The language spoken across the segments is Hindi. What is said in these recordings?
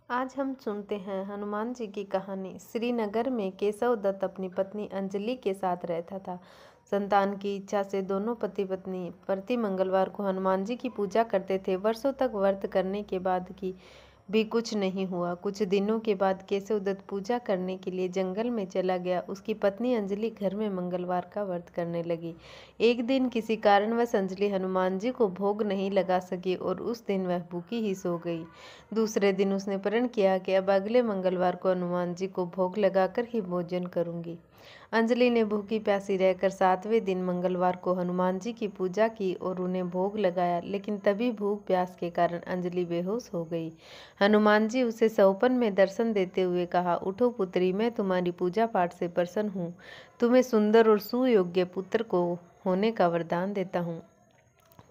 आज हम सुनते हैं हनुमान जी की कहानी। श्रीनगर में केशव दत्त अपनी पत्नी अंजलि के साथ रहता था। संतान की इच्छा से दोनों पति पत्नी प्रति मंगलवार को हनुमान जी की पूजा करते थे। वर्षों तक व्रत करने के बाद भी कुछ नहीं हुआ। कुछ दिनों के बाद केशव दत्त पूजा करने के लिए जंगल में चला गया। उसकी पत्नी अंजलि घर में मंगलवार का व्रत करने लगी। एक दिन किसी कारणवश अंजलि हनुमान जी को भोग नहीं लगा सकी और उस दिन वह भूखी ही सो गई। दूसरे दिन उसने प्रण किया कि अब अगले मंगलवार को हनुमान जी को भोग लगाकर ही भोजन करूंगी। अंजलि ने भूखी प्यासी रहकर 7वें दिन मंगलवार को हनुमान जी की पूजा की और उन्हें भोग लगाया, लेकिन तभी भूख प्यास के कारण अंजलि बेहोश हो गई। हनुमान जी उसे सौपन में दर्शन देते हुए कहा, उठो पुत्री, मैं तुम्हारी पूजा पाठ से प्रसन्न हूँ। तुम्हें सुंदर और सुयोग्य पुत्र को होने का वरदान देता हूँ।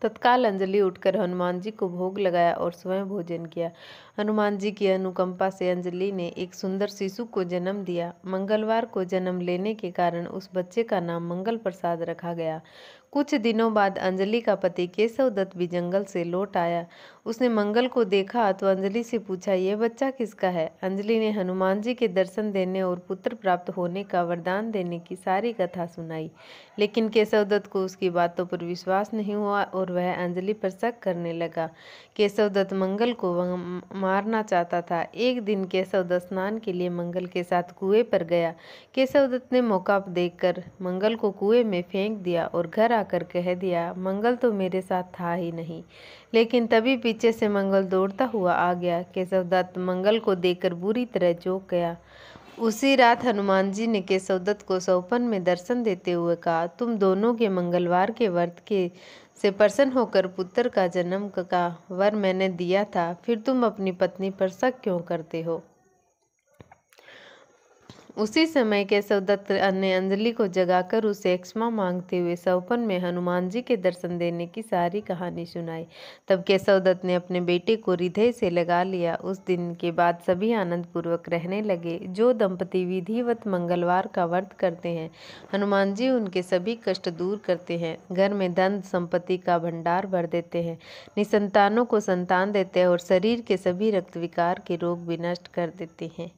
तत्काल अंजलि उठकर हनुमान जी को भोग लगाया और स्वयं भोजन किया। हनुमान जी की अनुकंपा से अंजलि ने एक सुंदर शिशु को जन्म दिया। मंगलवार को जन्म लेने के कारण उस बच्चे का नाम मंगल प्रसाद रखा गया। कुछ दिनों बाद अंजलि का पति केशव दत्त भी जंगल से लौट आया। उसने मंगल को देखा तो अंजलि से पूछा, यह बच्चा किसका है? अंजलि ने हनुमान जी के दर्शन देने और पुत्र प्राप्त होने का वरदान देने की सारी कथा सुनाई, लेकिन केशव दत्त को उसकी बातों पर विश्वास नहीं हुआ और वह अंजलि पर शक करने लगा। केशव दत्त मंगल को मारना चाहता था। एक दिन केशव दत्त स्नान के लिए मंगल के साथ कुएं पर गया। केशव दत्त ने मौका देखकर मंगल को कुएं में फेंक दिया और घर आकर कह दिया, मंगल तो मेरे साथ था ही नहीं। लेकिन तभी पीछे से मंगल दौड़ता हुआ आ गया। केशव दत्त मंगल को देखकर बुरी तरह चौंक गया। उसी रात हनुमान जी ने केशव दत्त को सौपन में दर्शन देते हुए कहा, तुम दोनों के मंगलवार के व्रत के से प्रसन्न होकर पुत्र का जन्म का वर मैंने दिया था, फिर तुम अपनी पत्नी पर शक क्यों करते हो? उसी समय केशव दत्त ने अंजलि को जगाकर उसे क्षमा मांगते हुए सौपन में हनुमान जी के दर्शन देने की सारी कहानी सुनाई। तब केशव दत्त ने अपने बेटे को हृदय से लगा लिया। उस दिन के बाद सभी आनंद पूर्वक रहने लगे। जो दंपति विधिवत मंगलवार का व्रत करते हैं, हनुमान जी उनके सभी कष्ट दूर करते हैं, घर में धन संपत्ति का भंडार भर देते हैं, निसंतानों को संतान देते हैं और शरीर के सभी रक्त विकार के रोग भी नष्ट कर देते हैं।